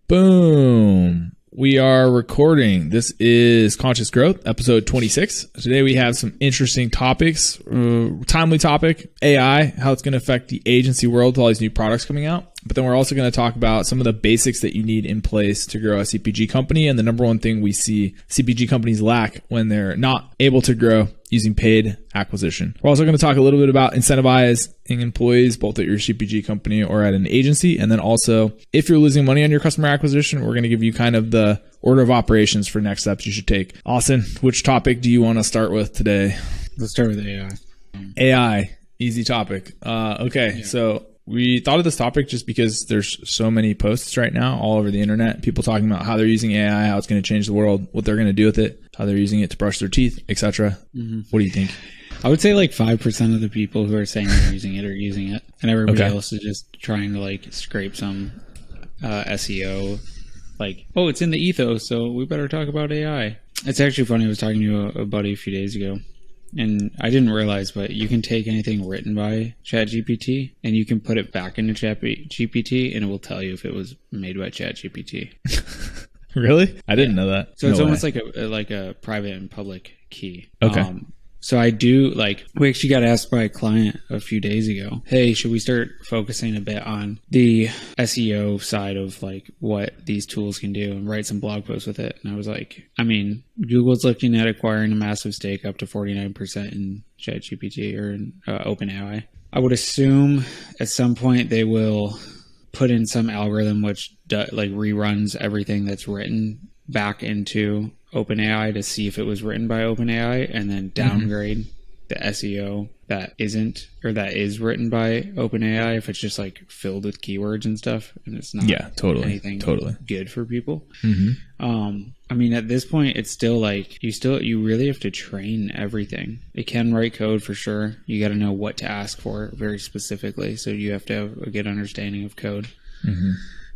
Boom. We are recording. This is Conscious Growth, episode 26. Today we have some interesting topics. Timely topic, AI, how it's going to affect the agency world with all these new products coming out. But then we're also going to talk about some of the basics that you need in place to grow a CPG company. And the number one thing we see CPG companies lack when they're not able to grow using paid acquisition. We're also going to talk a little bit about incentivizing employees, both at your CPG company or at an agency. And then also, if you're losing money on your customer acquisition, we're going to give you kind of the order of operations for next steps you should take. Austin, which topic do you want to start with today? Let's start with AI. AI, easy topic. Okay, so we thought of this topic just because there's so many posts right now all over the internet, people talking about how they're using AI, how it's going to change the world, what they're going to do with it, how they're using it to brush their teeth, etc. What do you think? I would say like 5% of the people who are saying they're using it are using it, and everybody else is just trying to like scrape some SEO. Like, oh, it's in the ethos, so we better talk about AI. It's actually funny. I was talking to a buddy a few days ago, and I didn't realize, but you can take anything written by ChatGPT and you can put it back into ChatGPT, and it will tell you if it was made by ChatGPT. Really? I didn't know that. So it's almost like a private and public key. Okay. So I do we actually got asked by a client a few days ago, hey, should we start focusing a bit on the SEO side of like what these tools can do and write some blog posts with it? And I was like, I mean, Google's looking at acquiring a massive stake up to 49% in ChatGPT or in OpenAI. I would assume at some point they will put in some algorithm which reruns everything that's written back into OpenAI to see if it was written by OpenAI, and then downgrade the SEO that isn't, or that is written by OpenAI if it's just like filled with keywords and stuff and it's not anything good for people. I mean, at this point it's still like you really have to train everything. It can write code for sure. You got to know what to ask for very specifically, so you have to have a good understanding of code.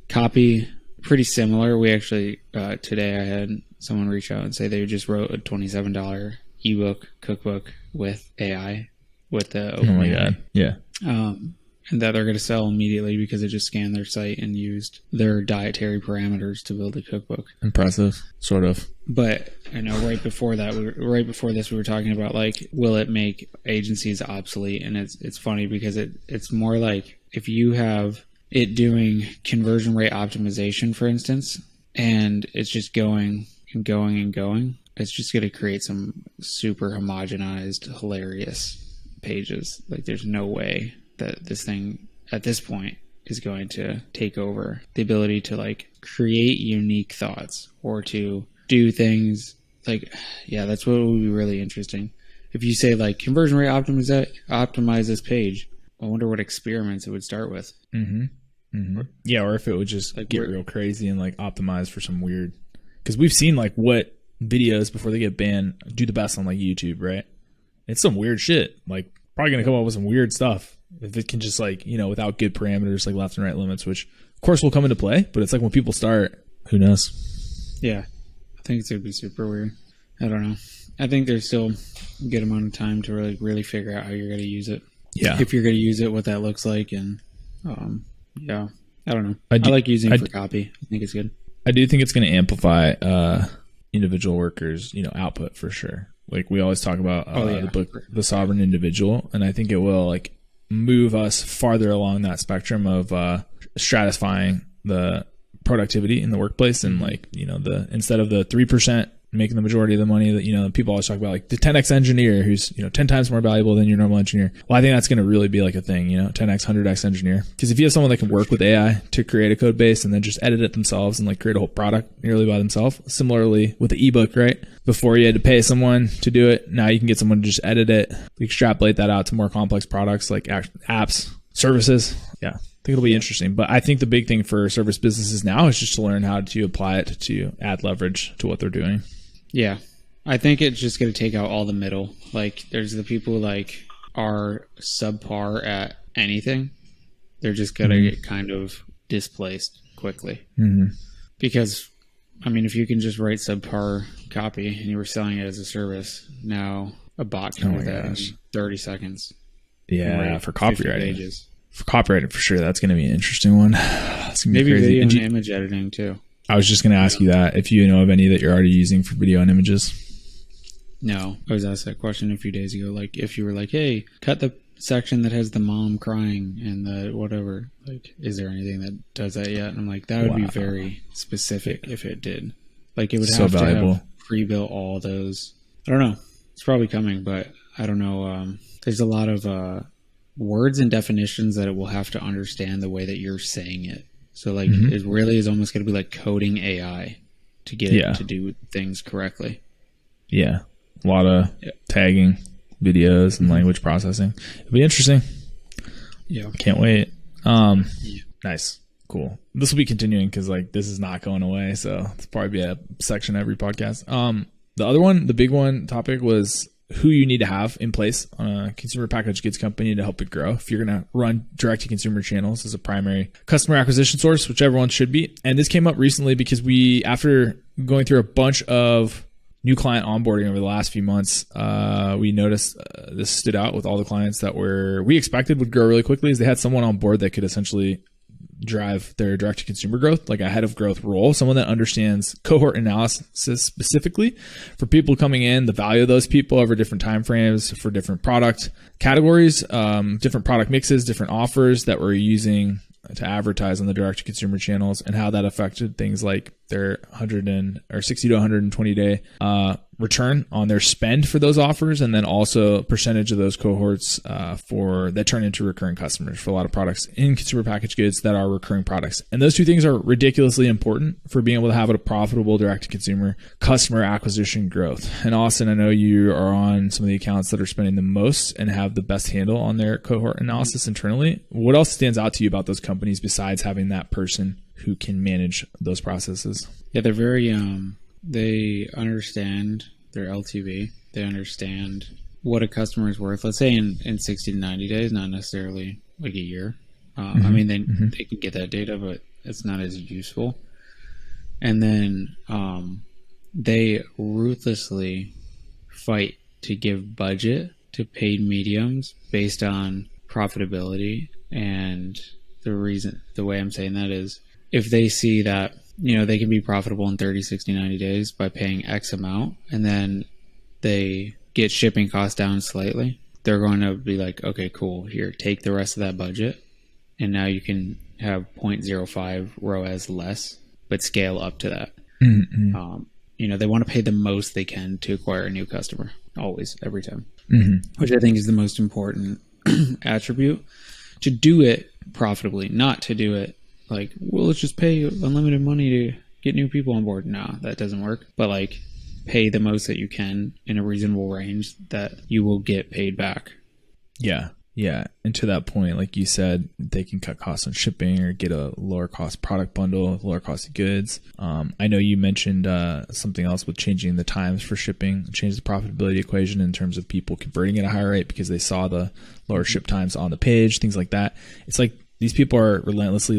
Copy, pretty similar. We actually today I had someone reach out and say they just wrote a $27 ebook cookbook with AI, with the OpenAI. Oh my God. Yeah. And that they're going to sell immediately because they just scanned their site and used their dietary parameters to build a cookbook. Impressive, sort of. But I know right before this, we were talking about like, will it make agencies obsolete? And it's funny because it's more like if you have it doing conversion rate optimization, for instance, and it's just going and going and going, it's just going to create some super homogenized, hilarious pages. Like there's no way that this thing at this point is going to take over the ability to like create unique thoughts or to do things like, yeah, that's what would be really interesting. If you say like conversion rate optimize this page, I wonder what experiments it would start with. Yeah, or if it would just like get real crazy and like optimize for some weird, because we've seen like what videos before they get banned do the best on like YouTube, right? It's some weird shit. Like probably gonna come up with some weird stuff if it can just like, without good parameters like left and right limits, which of course will come into play. But it's like when people start, who knows? Yeah, I think it's gonna be super weird. I don't know. I think there's still a good amount of time to really figure out how you're gonna use it. Yeah, if you're gonna use it, what that looks like, and yeah, I don't know. I like using it for copy. I think it's good. I do think it's going to amplify individual workers, output for sure. Like we always talk about the book, The Sovereign Individual, and I think it will like move us farther along that spectrum of stratifying the productivity in the workplace, and like instead of the 3% making the majority of the money that people always talk about, like the 10x engineer who's 10 times more valuable than your normal engineer. Well, I think that's going to really be like a thing, 10x 100x engineer, because if you have someone that can work with AI to create a code base and then just edit it themselves and like create a whole product nearly by themselves, similarly with the ebook, right? Before you had to pay someone to do it, now you can get someone to just edit it, extrapolate that out to more complex products like apps, services. Yeah, I think it'll be interesting. But I think the big thing for service businesses now is just to learn how to apply it to add leverage to what they're doing. Yeah, I think it's just going to take out all the middle. Like, there's the people who like are subpar at anything. They're just going to get kind of displaced quickly. Because, I mean, if you can just write subpar copy and you were selling it as a service, now a bot can do that in 30 seconds. Yeah, for copywriting. For copywriting, for sure, that's going to be an interesting one. Maybe video and image editing too. I was just going to ask you that, if you know of any that you're already using for video and images. No, I was asked that question a few days ago. Like, if you were like, hey, cut the section that has the mom crying and the whatever, like, is there anything that does that yet? And I'm like, that would be very specific if it did. Like, it would have to have pre-built all those. I don't know. It's probably coming, but I don't know. There's a lot of words and definitions that it will have to understand the way that you're saying it. So like it really is almost going to be like coding AI to get it to do things correctly. Yeah. A lot of tagging videos and language processing. It'll be interesting. Yeah. Can't wait. Nice. Cool. This will be continuing because like this is not going away. So it's probably be a section every podcast. The other one, the big one topic was who you need to have in place on a consumer packaged goods company to help it grow. If you're going to run direct to consumer channels as a primary customer acquisition source, which everyone should be. And this came up recently because after going through a bunch of new client onboarding over the last few months, we noticed this stood out with all the clients that we expected would grow really quickly, is they had someone on board that could essentially drive their direct to consumer growth, like a head of growth role, someone that understands cohort analysis specifically for people coming in, the value of those people over different time frames for different product categories, different product mixes, different offers that we're using to advertise on the direct to consumer channels, and how that affected things like their 60 to 120 day return on their spend for those offers, and then also percentage of those cohorts that turn into recurring customers for a lot of products in consumer packaged goods that are recurring products. And those two things are ridiculously important for being able to have a profitable direct to consumer customer acquisition growth. And Austin, I know you are on some of the accounts that are spending the most and have the best handle on their cohort analysis internally. What else stands out to you about those companies besides having that person who can manage those processes? Yeah, they're very they understand their LTV. They understand what a customer is worth. Let's say in 60 to 90 days, not necessarily like a year. I mean, they can get that data, but it's not as useful. And then they ruthlessly fight to give budget to paid mediums based on profitability. And the way I'm saying that is, if they see that, they can be profitable in 30, 60, 90 days by paying X amount, and then they get shipping costs down slightly, they're going to be like, okay, cool, here, take the rest of that budget, and now you can have 0.05 ROAS less, but scale up to that. They want to pay the most they can to acquire a new customer, always, every time, which I think is the most important attribute. To do it profitably, not to do it like, well, let's just pay unlimited money to get new people on board. No, that doesn't work. But like, pay the most that you can in a reasonable range that you will get paid back. Yeah. Yeah. And to that point, like you said, they can cut costs on shipping or get a lower cost product bundle, lower cost of goods. I know you mentioned something else with changing the times for shipping, change the profitability equation in terms of people converting at a higher rate because they saw the lower ship times on the page, things like that. It's like these people are relentlessly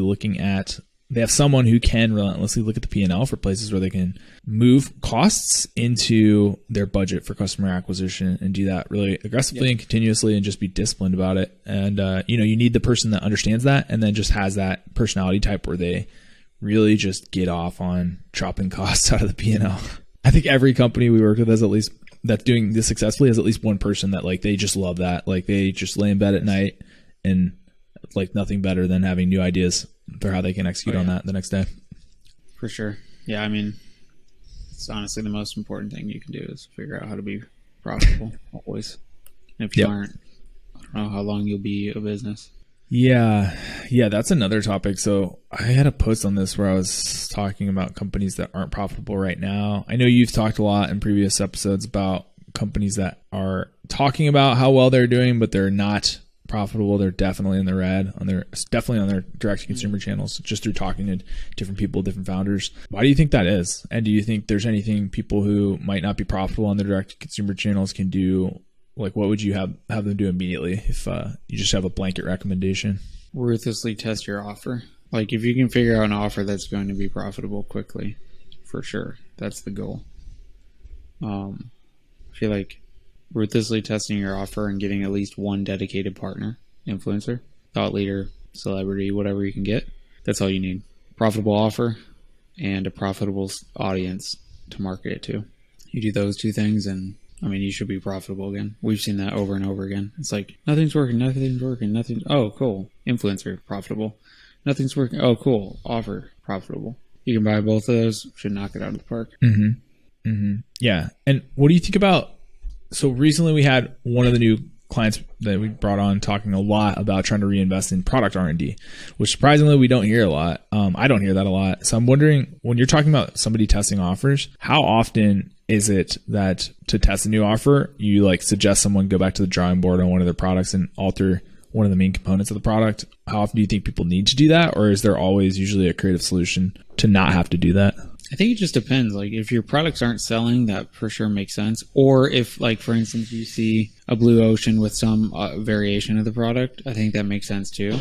they have someone who can relentlessly look at the P&L for places where they can move costs into their budget for customer acquisition and do that really aggressively and continuously and just be disciplined about it. And, you need the person that understands that and then just has that personality type where they really just get off on chopping costs out of the P&L. I think every company we work with that's doing this successfully has at least one person that like, they just love that. Like they just lay in bed at night and like nothing better than having new ideas for how they can execute on that the next day. For sure. Yeah, I mean, it's honestly the most important thing you can do is figure out how to be profitable always. And if you aren't, I don't know how long you'll be a business. Yeah, that's another topic. So I had a post on this where I was talking about companies that aren't profitable right now. I know you've talked a lot in previous episodes about companies that are talking about how well they're doing, but they're not profitable. They're definitely in the red definitely on their direct to consumer channels, just through talking to different people, different founders. Why do you think that is? And do you think there's anything people who might not be profitable on their direct to consumer channels can do? Like, what would you have them do immediately if you just have a blanket recommendation? Ruthlessly test your offer. Like, if you can figure out an offer that's going to be profitable quickly, for sure, that's the goal. I feel like ruthlessly testing your offer and getting at least one dedicated partner, influencer, thought leader, celebrity, whatever you can get. That's all you need. Profitable offer and a profitable audience to market it to. You do those two things and you should be profitable again. We've seen that over and over again. It's like, nothing's working. Oh, cool. Influencer, profitable. Nothing's working. Oh, cool. Offer, profitable. You can buy both of those. Should knock it out of the park. Yeah. And what do you think about, so recently we had one of the new clients that we brought on talking a lot about trying to reinvest in product R&D, which surprisingly we don't hear a lot. I don't hear that a lot. So I'm wondering, when you're talking about somebody testing offers, how often is it that to test a new offer, you like suggest someone go back to the drawing board on one of their products and alter one of the main components of the product? How often do you think people need to do that? Or is there always usually a creative solution to not have to do that? I think it just depends. Like if your products aren't selling, that for sure makes sense. Or if, like, for instance, you see a blue ocean with some variation of the product, I think that makes sense too.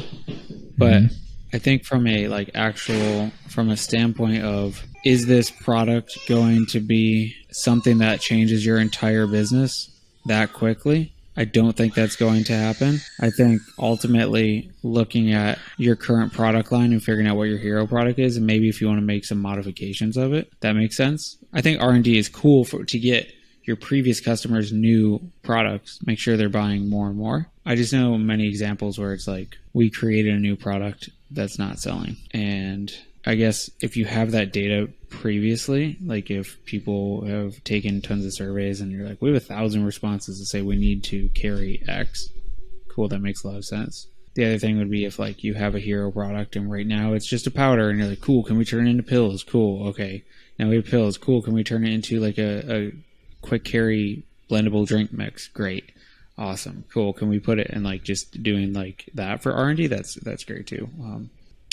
But I think from a standpoint of, is this product going to be something that changes your entire business that quickly? I don't think that's going to happen. I think ultimately looking at your current product line and figuring out what your hero product is, and maybe if you want to make some modifications of it, that makes sense. I think R&D is cool to get your previous customers new products, make sure they're buying more and more. I just know many examples where it's like, we created a new product that's not selling. And I guess if you have that data previously, like if people have taken tons of surveys and you're like, we have 1,000 responses that say we need to carry X. Cool, that makes a lot of sense. The other thing would be if like you have a hero product and right now it's just a powder and you're like, cool, can we turn it into pills? Cool, okay. Now we have pills. Cool, can we turn it into like a quick carry blendable drink mix? Great. Awesome. Cool. Can we put it in like just doing like that for R&D? That's great too.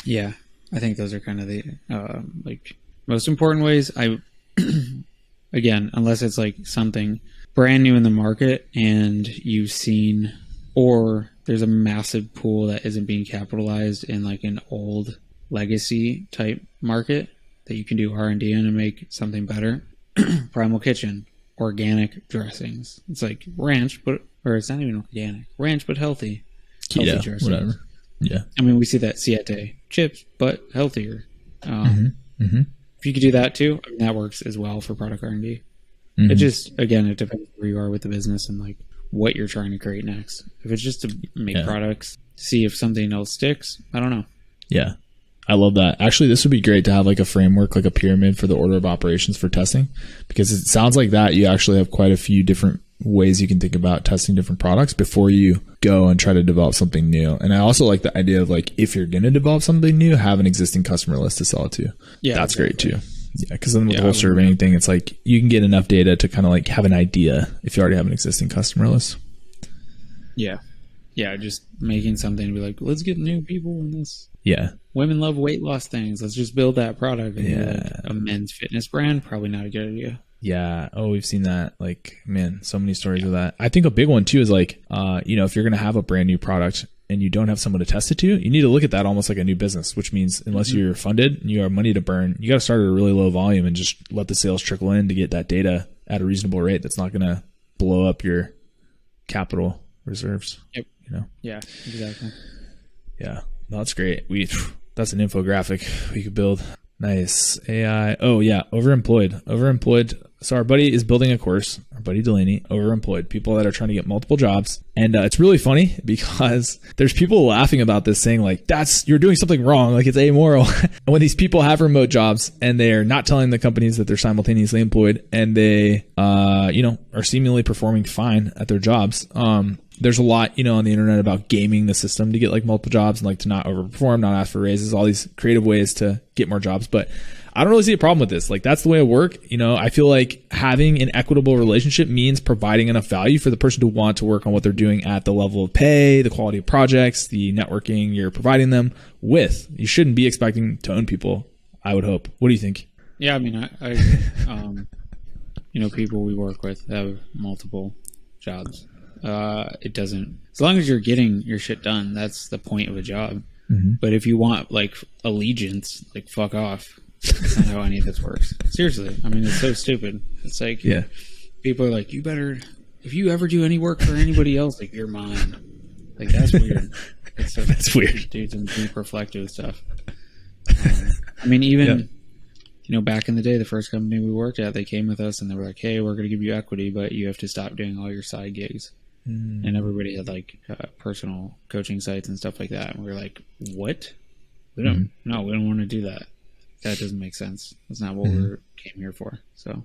Yeah. I think those are kind of the most important ways. Again, unless it's like something brand new in the market and you've seen, or there's a massive pool that isn't being capitalized in like an old legacy type market that you can do R&D in and make something better. Primal Kitchen, organic dressings. It's like ranch, or it's not even organic. Ranch, but healthy. Keto, dressings. Whatever. Yeah. We see that Siete chips, but healthier. If you could do that too, that works as well for product R&D. It just, again, it depends where you are with the business and like what you're trying to create next. If it's just to make products, see if something else sticks, I don't know. Yeah. I love that. Actually, this would be great to have like a framework, like a pyramid for the order of operations for testing, because it sounds like that you actually have quite a few different ways you can think about testing different products before you go and try to develop something new. And I also like the idea of like, if you're going to develop something new, have an existing customer list to sell it to. Yeah, that's exactly. Great too. Yeah, because then with the whole surveying thing, it's like you can get enough data to kind of like have an idea if you already have an existing customer list. Yeah. Yeah, just making something to be like, let's get new people in this. Yeah. Women love weight loss things. Let's just build that product. And like a men's fitness brand, probably not a good idea. Yeah. Oh, we've seen that. Like, man, so many stories of that. I think a big one too is like, if you're going to have a brand new product and you don't have someone to test it to, you need to look at that almost like a new business, which means unless you're funded and you have money to burn, you got to start at a really low volume and just let the sales trickle in to get that data at a reasonable rate. That's not going to blow up your capital reserves. Yep. Yeah, exactly. Yeah. No, that's great. That's an infographic we could build. Nice. AI. Oh yeah. Overemployed. So our buddy is building a course, our buddy Delaney, overemployed, people that are trying to get multiple jobs. And it's really funny because there's people laughing about this saying like, you're doing something wrong. Like it's amoral. And when these people have remote jobs and they're not telling the companies that they're simultaneously employed and they, are seemingly performing fine at their jobs. There's a lot, on the internet about gaming the system to get like multiple jobs and like to not overperform, not ask for raises, all these creative ways to get more jobs. But I don't really see a problem with this. Like that's the way it works. I feel like having an equitable relationship means providing enough value for the person to want to work on what they're doing at the level of pay, the quality of projects, the networking you're providing them with. You shouldn't be expecting to own people, I would hope. What do you think? Yeah, I people we work with have multiple jobs. It doesn't, as long as you're getting your shit done, that's the point of a job. But if you want like allegiance, like fuck off. That's not how any of this works. Seriously. It's so stupid. It's like, people are like, you better, if you ever do any work for anybody else, like you're mine. Like that's weird. That's weird. Do some deep reflective stuff. I mean, even back in the day, the first company we worked at, they came with us and they were like, "Hey, we're going to give you equity, but you have to stop doing all your side gigs." And everybody had like personal coaching sites and stuff like that. And we were like, "What? We don't want to do that. That doesn't make sense. That's not what we came here for." So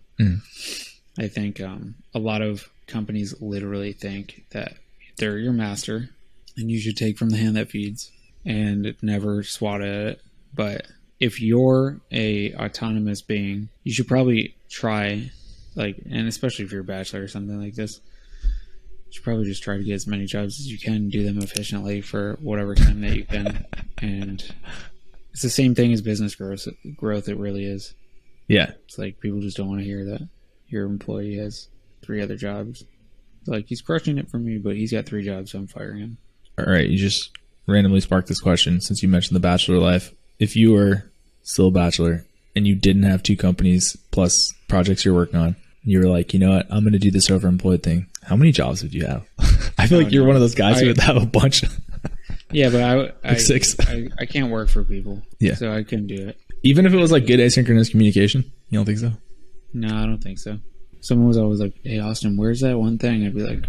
I think a lot of companies literally think that they're your master and you should take from the hand that feeds and never swat at it. But if you're a autonomous being, you should probably try, and especially if you're a bachelor or something like this, you should probably just try to get as many jobs as you can, do them efficiently for whatever time that you can. And it's the same thing as business growth. It really is. Yeah. It's like people just don't want to hear that your employee has 3 other jobs. Like, he's crushing it for me, but he's got 3 jobs, so I'm firing him. All right. You just randomly sparked this question since you mentioned the bachelor life. If you were still a bachelor and you didn't have 2 companies plus projects you're working on, you were like, you know what, I'm going to do this overemployed thing. How many jobs would you have? I feel like you're one of those guys who would have a bunch. Yeah, but I 6. I can't work for people. Yeah. So I couldn't do it. Even if it was like good asynchronous communication? You don't think so? No, I don't think so. Someone was always like, "Hey, Austin, where's that one thing?" I'd be like,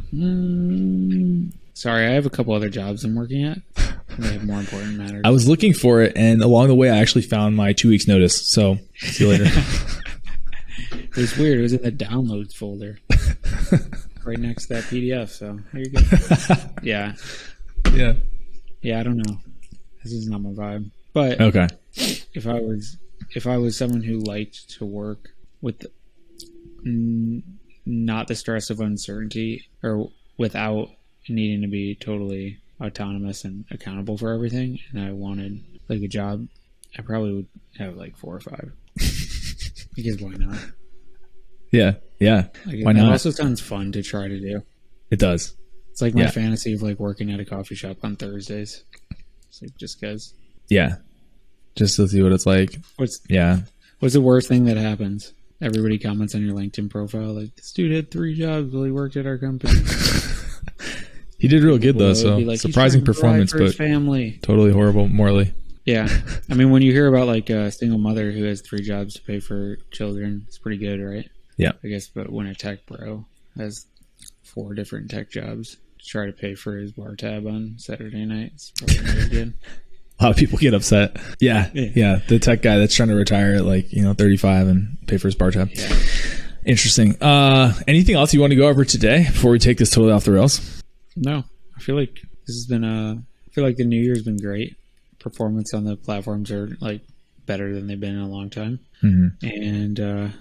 sorry, I have a couple other jobs I'm working at. They have more important matters. I was looking for it, and along the way, I actually found my 2 weeks notice. So, see you later. It was weird. It was in the downloads folder. Right next to that PDF. So, there you go. Yeah. Yeah. Yeah, I don't know. This is not my vibe. But okay. If I was someone who liked to work with not the stress of uncertainty or without needing to be totally autonomous and accountable for everything, and I wanted like a job, I probably would have like 4 or 5. Because why not? Yeah. Like, why not? It also sounds fun to try to do. It does. It's like my fantasy of like working at a coffee shop on Thursdays. It's like just because. Yeah. Just to see what it's like. What's the worst thing that happens? Everybody comments on your LinkedIn profile like, "This dude had 3 jobs while he worked at our company." He did real good though, so like, surprising performance, but family. Totally horrible morally. Yeah. I mean, when you hear about like a single mother who has 3 jobs to pay for children, it's pretty good, right? Yeah. I guess, but when a tech bro has 4 different tech jobs to try to pay for his bar tab on Saturday night, it's probably not good. A lot of people get upset. Yeah. The tech guy that's trying to retire at 35 and pay for his bar tab. Yeah. Interesting. Anything else you want to go over today before we take this totally off the rails? No. I feel like this has been I feel like the new year's been great. Performance on the platforms are like better than they've been in a long time. Mm-hmm. And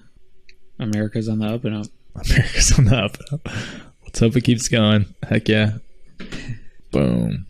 America's on the up and up. America's on the up and up. Let's hope it keeps going. Heck yeah. Boom.